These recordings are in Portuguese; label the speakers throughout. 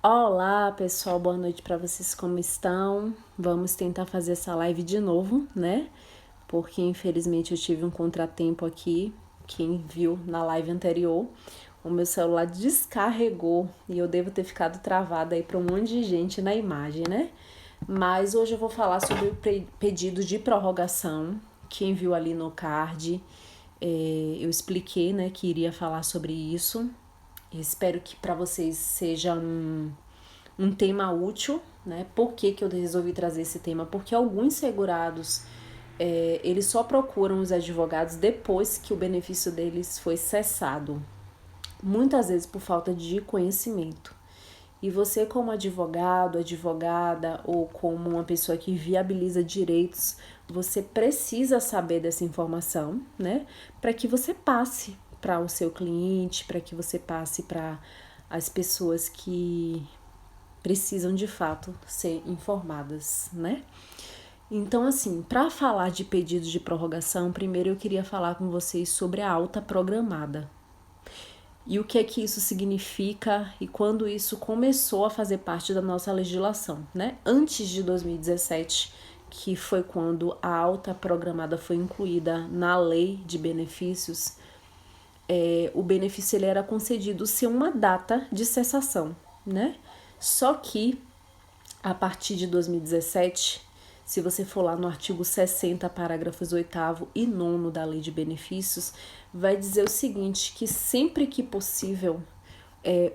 Speaker 1: Olá, pessoal, boa noite para vocês, como estão? Vamos tentar fazer essa live de novo, né? Porque infelizmente eu tive um contratempo aqui. Quem viu na live anterior, o meu celular descarregou e eu devo ter ficado travada aí para um monte de gente na imagem, né? Mas hoje eu vou falar sobre o pedido de prorrogação. Quem viu ali no card, eu expliquei, né, que iria falar sobre isso. Espero que para vocês seja um tema útil, né? Por que eu resolvi trazer esse tema? Porque alguns segurados, eles só procuram os advogados depois que o benefício deles foi cessado. Muitas vezes por falta de conhecimento. E você, como advogado, advogada ou como uma pessoa que viabiliza direitos, você precisa saber dessa informação, né? Para que você passe para o seu cliente, para que você passe para as pessoas que precisam de fato ser informadas, né? Então, assim, para falar de pedido de prorrogação, primeiro eu queria falar com vocês sobre a alta programada. E o que é que isso significa e quando isso começou a fazer parte da nossa legislação, né? Antes de 2017, que foi quando a alta programada foi incluída na lei de benefícios, o benefício ele era concedido sem uma data de cessação, né? Só que a partir de 2017, se você for lá no artigo 60, parágrafos 8º e 9º da Lei de Benefícios, vai dizer o seguinte, que sempre que possível,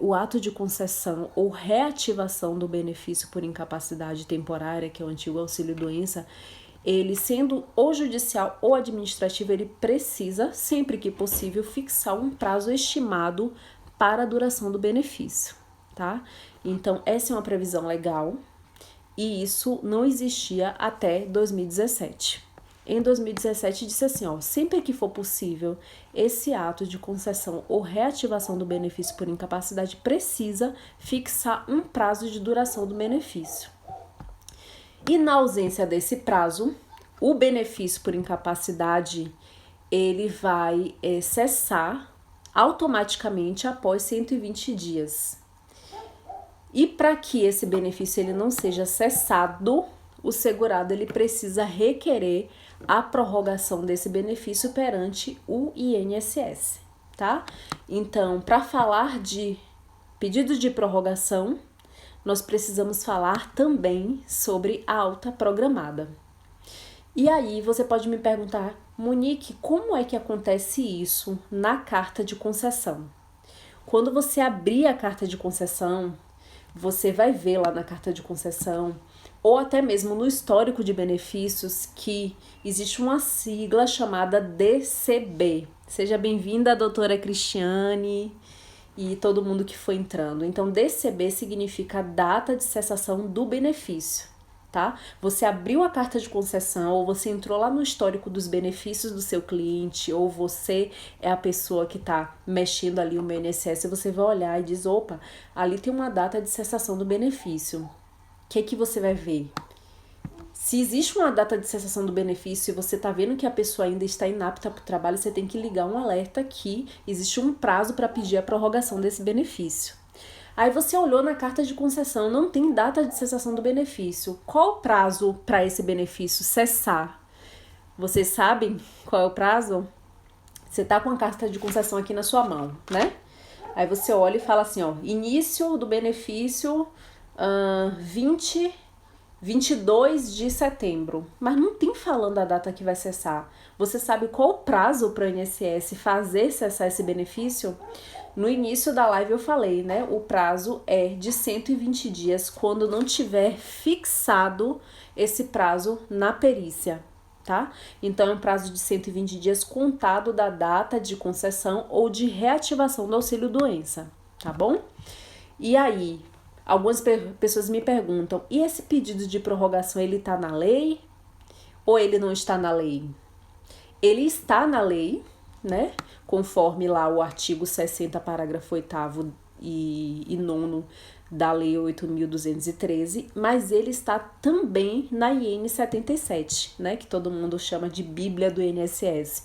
Speaker 1: o ato de concessão ou reativação do benefício por incapacidade temporária, que é o antigo auxílio-doença, ele sendo ou judicial ou administrativo, ele precisa, sempre que possível, fixar um prazo estimado para a duração do benefício, tá? Então, essa é uma previsão legal e isso não existia até 2017. Em 2017 disse assim, ó, sempre que for possível, esse ato de concessão ou reativação do benefício por incapacidade precisa fixar um prazo de duração do benefício. E na ausência desse prazo, o benefício por incapacidade ele vai cessar automaticamente após 120 dias. E para que esse benefício ele não seja cessado, o segurado ele precisa requerer a prorrogação desse benefício perante o INSS, tá? Então, para falar de pedido de prorrogação, nós precisamos falar também sobre a alta programada. E aí você pode me perguntar, Monique, como é que acontece isso na carta de concessão? Quando você abrir a carta de concessão, você vai ver lá na carta de concessão, ou até mesmo no histórico de benefícios, que existe uma sigla chamada DCB. Seja bem-vinda, doutora Cristiane e todo mundo que foi entrando. Então, DCB significa data de cessação do benefício, tá? Você abriu a carta de concessão, ou você entrou lá no histórico dos benefícios do seu cliente, ou você é a pessoa que tá mexendo ali o meu INSS, você vai olhar e diz, opa, ali tem uma data de cessação do benefício. O que você vai ver? Se existe uma data de cessação do benefício e você está vendo que a pessoa ainda está inapta para o trabalho, você tem que ligar um alerta que existe um prazo para pedir a prorrogação desse benefício. Aí você olhou na carta de concessão, não tem data de cessação do benefício. Qual o prazo para esse benefício cessar? Vocês sabem qual é o prazo? Você tá com a carta de concessão aqui na sua mão, né? Aí você olha e fala assim, ó, início do benefício 22 de setembro, mas não tem falando a data que vai cessar. Você sabe qual o prazo para o INSS fazer cessar esse benefício? No início da live eu falei, né? O prazo é de 120 dias quando não tiver fixado esse prazo na perícia, tá? Então é um prazo de 120 dias contado da data de concessão ou de reativação do auxílio-doença, tá bom? E aí, algumas pessoas me perguntam, e esse pedido de prorrogação, ele está na lei ou ele não está na lei? Ele está na lei, né? Conforme lá o artigo 60, parágrafo 8º e 9º da Lei 8.213, mas ele está também na IN 77, né? Que todo mundo chama de Bíblia do INSS.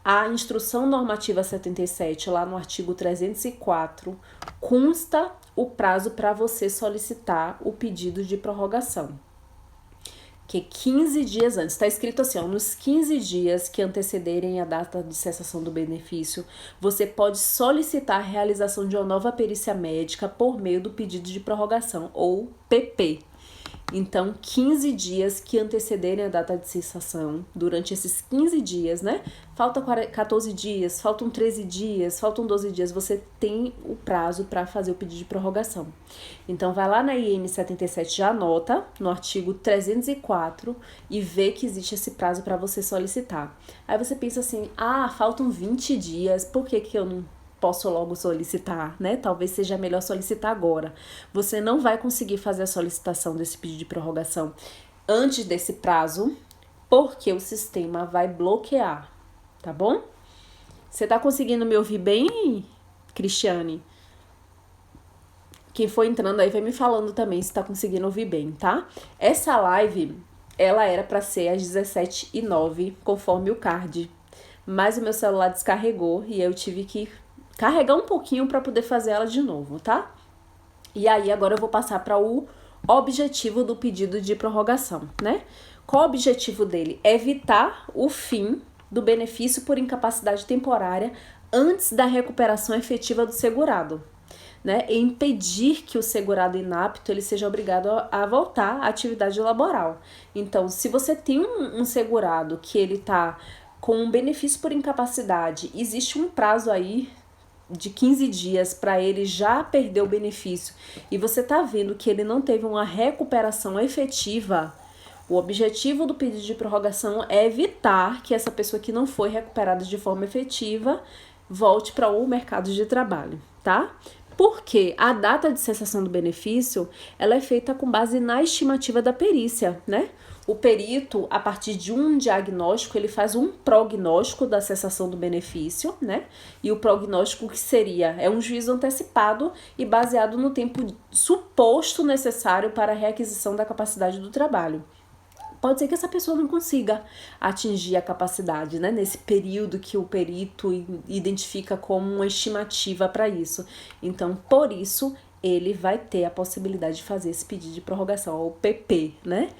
Speaker 1: A Instrução Normativa 77, lá no artigo 304, consta o prazo para você solicitar o pedido de prorrogação. Que 15 dias antes, está escrito assim, ó, nos 15 dias que antecederem a data de cessação do benefício, você pode solicitar a realização de uma nova perícia médica por meio do pedido de prorrogação, ou PP. Então, 15 dias que antecederem a data de cessação, durante esses 15 dias, né? Faltam 14 dias, faltam 13 dias, faltam 12 dias, você tem o prazo para fazer o pedido de prorrogação. Então, vai lá na IN 77, já anota no artigo 304 e vê que existe esse prazo para você solicitar. Aí você pensa assim, faltam 20 dias, por que eu não posso logo solicitar, né? Talvez seja melhor solicitar agora. Você não vai conseguir fazer a solicitação desse pedido de prorrogação antes desse prazo, porque o sistema vai bloquear, tá bom? Você tá conseguindo me ouvir bem, Cristiane? Quem for entrando aí vai me falando também se tá conseguindo ouvir bem, tá? Essa live, ela era para ser às 17h09, conforme o card, mas o meu celular descarregou e eu tive que carregar um pouquinho para poder fazer ela de novo, tá? E aí agora eu vou passar para o objetivo do pedido de prorrogação, né? Qual o objetivo dele? Evitar o fim do benefício por incapacidade temporária antes da recuperação efetiva do segurado, né? E impedir que o segurado inapto ele seja obrigado a voltar à atividade laboral. Então, se você tem um segurado que ele tá com um benefício por incapacidade, existe um prazo aí de 15 dias para ele já perder o benefício e você tá vendo que ele não teve uma recuperação efetiva, o objetivo do pedido de prorrogação é evitar que essa pessoa que não foi recuperada de forma efetiva volte para o mercado de trabalho, tá? Porque a data de cessação do benefício, ela é feita com base na estimativa da perícia, né? O perito, a partir de um diagnóstico, ele faz um prognóstico da cessação do benefício, né? E o prognóstico que seria, é um juízo antecipado e baseado no tempo suposto necessário para a reaquisição da capacidade do trabalho. Pode ser que essa pessoa não consiga atingir a capacidade, né? Nesse período que o perito identifica como uma estimativa para isso. Então, por isso, ele vai ter a possibilidade de fazer esse pedido de prorrogação, ou PP, né?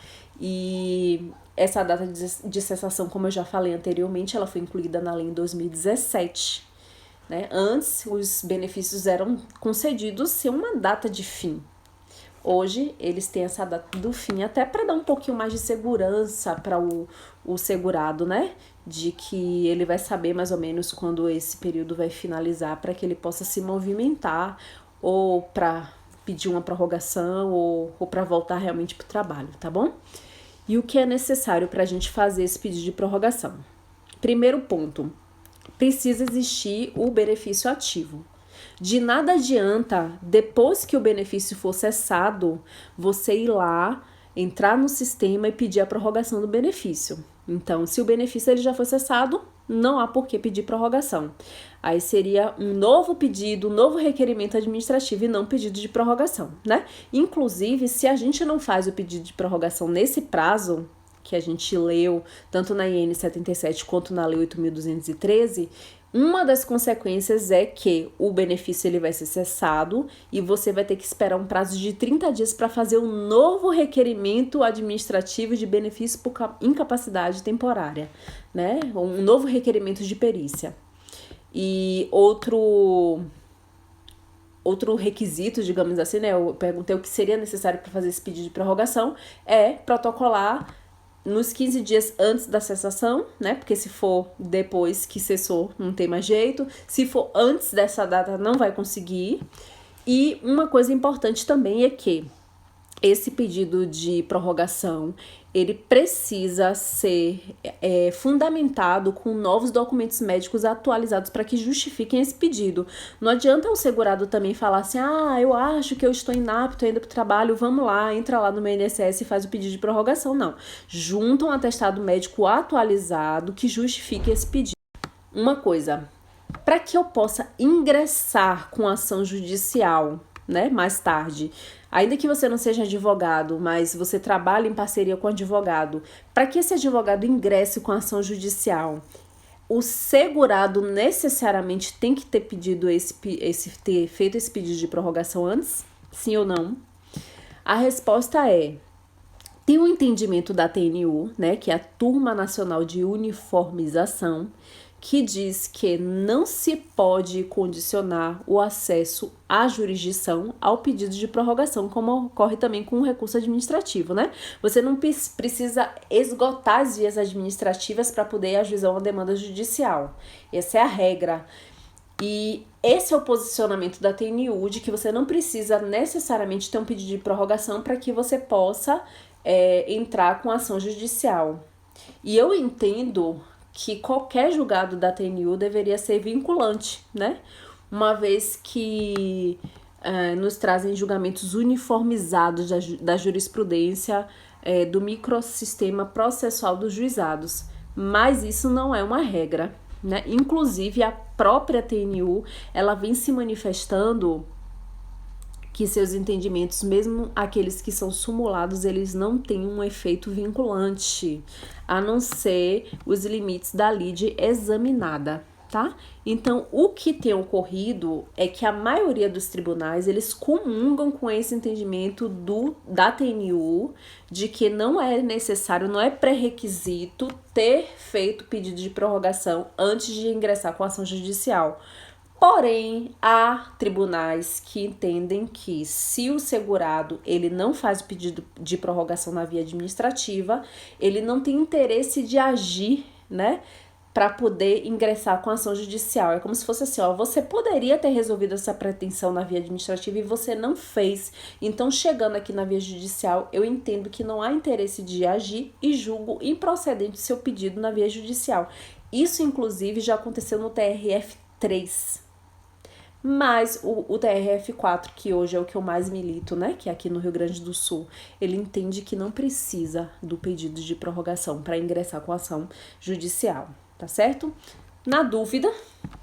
Speaker 1: E essa data de cessação, como eu já falei anteriormente, ela foi incluída na lei em 2017. Né? Antes, os benefícios eram concedidos sem uma data de fim. Hoje, eles têm essa data do fim, até para dar um pouquinho mais de segurança para o segurado, né? De que ele vai saber mais ou menos quando esse período vai finalizar, para que ele possa se movimentar ou para pedir uma prorrogação ou para voltar realmente para o trabalho, tá bom? E o que é necessário para a gente fazer esse pedido de prorrogação? Primeiro ponto, precisa existir o benefício ativo. De nada adianta, depois que o benefício for cessado, você ir lá, entrar no sistema e pedir a prorrogação do benefício. Então, se o benefício ele já foi cessado, não há por que pedir prorrogação. Aí seria um novo pedido, um novo requerimento administrativo e não pedido de prorrogação, né? Inclusive, se a gente não faz o pedido de prorrogação nesse prazo, que a gente leu, tanto na IN 77 quanto na Lei 8.213, uma das consequências é que o benefício ele vai ser cessado e você vai ter que esperar um prazo de 30 dias para fazer um novo requerimento administrativo de benefício por incapacidade temporária, né? Um novo requerimento de perícia. E outro requisito, digamos assim, né? Eu perguntei o que seria necessário para fazer esse pedido de prorrogação, é protocolar nos 15 dias antes da cessação, né? Porque se for depois que cessou, não tem mais jeito. Se for antes dessa data, não vai conseguir. E uma coisa importante também é que esse pedido de prorrogação, ele precisa ser fundamentado com novos documentos médicos atualizados para que justifiquem esse pedido. Não adianta o segurado também falar assim, eu acho que eu estou inapto ainda para o trabalho, vamos lá, entra lá no meu INSS e faz o pedido de prorrogação. Não, junta um atestado médico atualizado que justifique esse pedido. Uma coisa, para que eu possa ingressar com ação judicial, né, mais tarde, ainda que você não seja advogado, mas você trabalha em parceria com advogado, para que esse advogado ingresse com ação judicial, o segurado necessariamente tem que ter pedido ter feito esse pedido de prorrogação antes? Sim ou não? A resposta é: tem um entendimento da TNU, né, que é a Turma Nacional de Uniformização, que diz que não se pode condicionar o acesso à jurisdição ao pedido de prorrogação, como ocorre também com o recurso administrativo, né? Você não precisa esgotar as vias administrativas para poder ajuizar uma demanda judicial. Essa é a regra. E esse é o posicionamento da TNU, de que você não precisa necessariamente ter um pedido de prorrogação para que você possa entrar com ação judicial. E eu entendo que qualquer julgado da TNU deveria ser vinculante, né? Uma vez que nos trazem julgamentos uniformizados da jurisprudência do microsistema processual dos juizados. Mas isso não é uma regra, né? Inclusive, a própria TNU, ela vem se manifestando que seus entendimentos, mesmo aqueles que são sumulados, eles não têm um efeito vinculante, a não ser os limites da lide examinada, tá? Então, o que tem ocorrido é que a maioria dos tribunais, eles comungam com esse entendimento da TNU, de que não é necessário, não é pré-requisito ter feito pedido de prorrogação antes de ingressar com a ação judicial. Porém, há tribunais que entendem que se o segurado ele não faz o pedido de prorrogação na via administrativa, ele não tem interesse de agir, né, para poder ingressar com ação judicial. É como se fosse assim, ó, você poderia ter resolvido essa pretensão na via administrativa e você não fez. Então, chegando aqui na via judicial, eu entendo que não há interesse de agir e julgo improcedente seu pedido na via judicial. Isso, inclusive, já aconteceu no TRF3. Mas o TRF4, que hoje é o que eu mais milito, né, que é aqui no Rio Grande do Sul, ele entende que não precisa do pedido de prorrogação para ingressar com a ação judicial, tá certo? Na dúvida,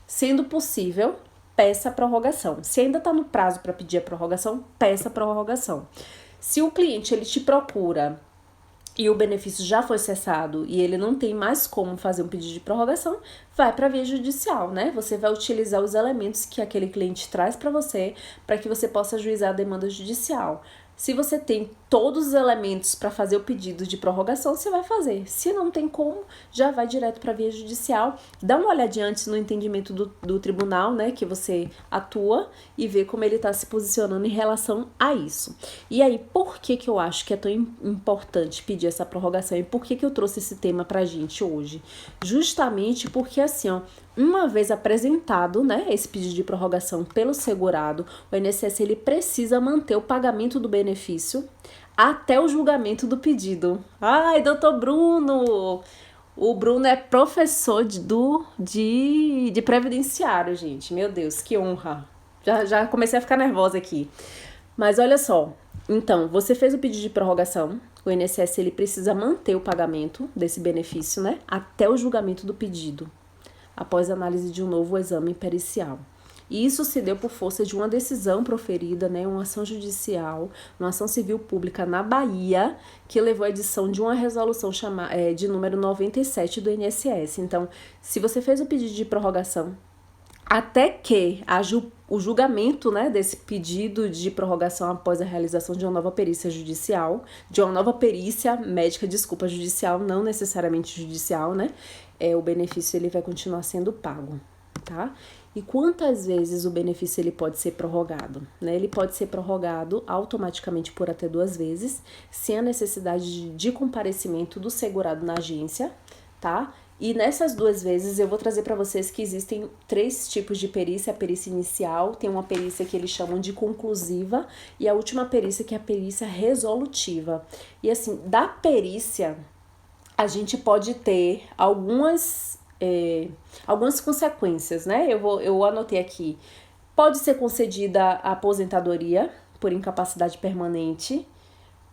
Speaker 1: sendo possível, peça a prorrogação. Se ainda está no prazo para pedir a prorrogação, peça a prorrogação. Se o cliente ele te procura e o benefício já foi cessado e ele não tem mais como fazer um pedido de prorrogação, vai para a via judicial, né? Você vai utilizar os elementos que aquele cliente traz para você para que você possa ajuizar a demanda judicial. Se você tem todos os elementos para fazer o pedido de prorrogação, você vai fazer. Se não tem como, já vai direto para a via judicial. Dá uma olhadinha antes no entendimento do tribunal, né, que você atua e vê como ele está se posicionando em relação a isso. E aí, por que eu acho que é tão importante pedir essa prorrogação e por que eu trouxe esse tema para a gente hoje? Justamente porque, assim, ó, uma vez apresentado, né, esse pedido de prorrogação pelo segurado, o INSS ele precisa manter o pagamento do benefício até o julgamento do pedido. Ai, doutor Bruno! O Bruno é professor de previdenciário, gente. Meu Deus, que honra. Já comecei a ficar nervosa aqui. Mas olha só. Então, você fez o pedido de prorrogação. O INSS ele precisa manter o pagamento desse benefício, né, até o julgamento do pedido, após a análise de um novo exame pericial. E isso se deu por força de uma decisão proferida, né, uma ação judicial, uma ação civil pública na Bahia, que levou à edição de uma resolução de número 97 do INSS. Então, se você fez o pedido de prorrogação, até que haja o julgamento, né, desse pedido de prorrogação após a realização de uma nova perícia judicial, de uma nova perícia médica, judicial, não necessariamente judicial, né, o benefício ele vai continuar sendo pago, tá? E quantas vezes o benefício ele pode ser prorrogado? Né? Ele pode ser prorrogado automaticamente por até 2 vezes, sem a necessidade de comparecimento do segurado na agência, tá? E nessas 2 vezes eu vou trazer para vocês que existem 3 tipos de perícia. A perícia inicial, tem uma perícia que eles chamam de conclusiva e a última perícia que é a perícia resolutiva. E assim, da perícia a gente pode ter algumas consequências, né? Eu anotei aqui. Pode ser concedida a aposentadoria por incapacidade permanente,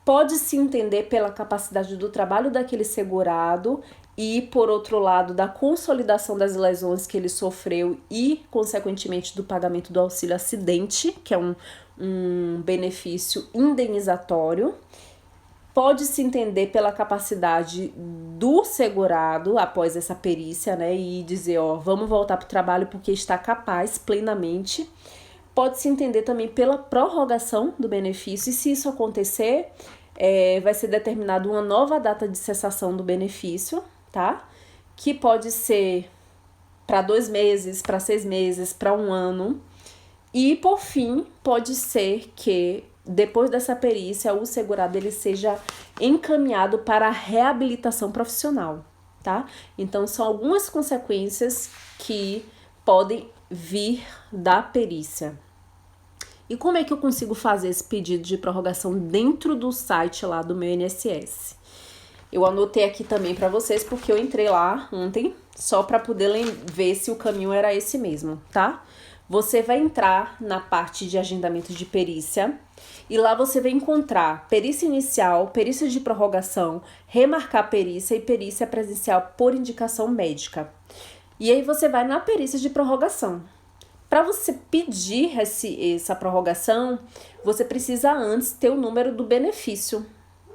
Speaker 1: pode se entender pela capacidade do trabalho daquele segurado e, por outro lado, da consolidação das lesões que ele sofreu e, consequentemente, do pagamento do auxílio acidente, que é um benefício indenizatório. Pode se entender pela capacidade do segurado após essa perícia, né, e dizer, ó, vamos voltar para o trabalho porque está capaz plenamente. pode se entender também pela prorrogação do benefício, e se isso acontecer, vai ser determinada uma nova data de cessação do benefício, tá? Que pode ser para 2 meses, para 6 meses, para 1 ano. E, por fim, pode ser que, depois dessa perícia, o segurado ele seja encaminhado para a reabilitação profissional, tá? Então, são algumas consequências que podem vir da perícia. E como é que eu consigo fazer esse pedido de prorrogação dentro do site lá do meu INSS? Eu anotei aqui também para vocês, porque eu entrei lá ontem só para poder ver se o caminho era esse mesmo, tá? Você vai entrar na parte de agendamento de perícia e lá você vai encontrar perícia inicial, perícia de prorrogação, remarcar perícia e perícia presencial por indicação médica. E aí você vai na perícia de prorrogação. Para você pedir essa prorrogação, você precisa antes ter o número do benefício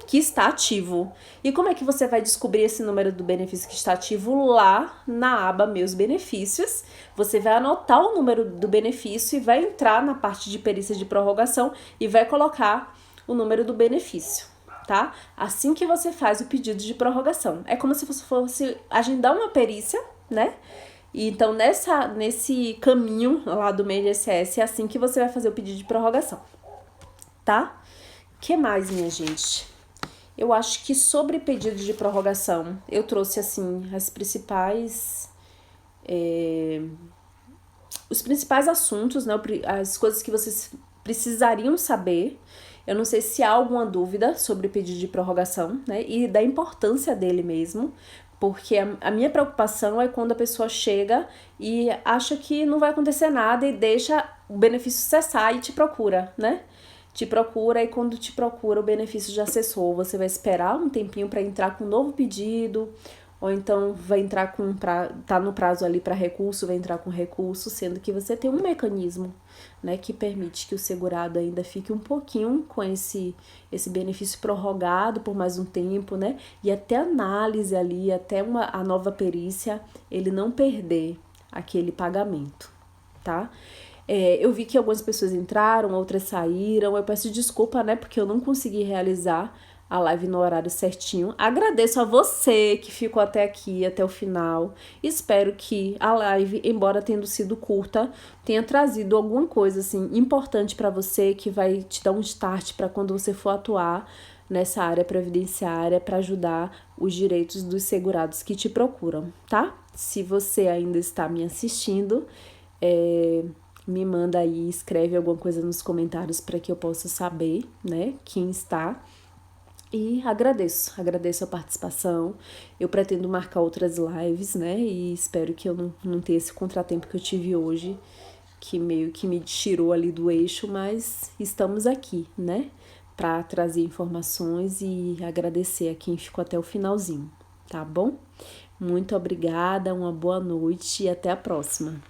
Speaker 1: que está ativo. E como é que você vai descobrir esse número do benefício que está ativo? Lá na aba Meus Benefícios, você vai anotar o número do benefício e vai entrar na parte de perícia de prorrogação e vai colocar o número do benefício, tá? Assim que você faz o pedido de prorrogação. É como se você fosse agendar uma perícia, né? E então, nesse caminho lá do meu INSS, é assim que você vai fazer o pedido de prorrogação, tá? Que mais, minha gente? Eu acho que sobre pedido de prorrogação, eu trouxe, assim, os principais assuntos, né? As coisas que vocês precisariam saber. Eu não sei se há alguma dúvida sobre o pedido de prorrogação, né? E da importância dele mesmo. Porque a minha preocupação é quando a pessoa chega e acha que não vai acontecer nada e deixa o benefício cessar e te procura, né? Te procura e quando te procura o benefício já cessou. Você vai esperar um tempinho para entrar com um novo pedido, ou então vai entrar tá no prazo ali para recurso, vai entrar com recurso, sendo que você tem um mecanismo, né, que permite que o segurado ainda fique um pouquinho com esse benefício prorrogado por mais um tempo, né, e até análise ali, até a nova perícia, ele não perder aquele pagamento, tá? Eu vi que algumas pessoas entraram, outras saíram, eu peço desculpa, né, porque eu não consegui realizar a live no horário certinho. Agradeço a você que ficou até aqui, até o final. Espero que a live, embora tendo sido curta, tenha trazido alguma coisa assim importante para você, que vai te dar um start para quando você for atuar nessa área previdenciária para ajudar os direitos dos segurados que te procuram, tá? Se você ainda está me assistindo, me manda aí, escreve alguma coisa nos comentários para que eu possa saber, né, quem está. E agradeço a participação. Eu pretendo marcar outras lives, né? E espero que eu não tenha esse contratempo que eu tive hoje, que meio que me tirou ali do eixo, mas estamos aqui, né? Para trazer informações e agradecer a quem ficou até o finalzinho, tá bom? Muito obrigada, uma boa noite e até a próxima.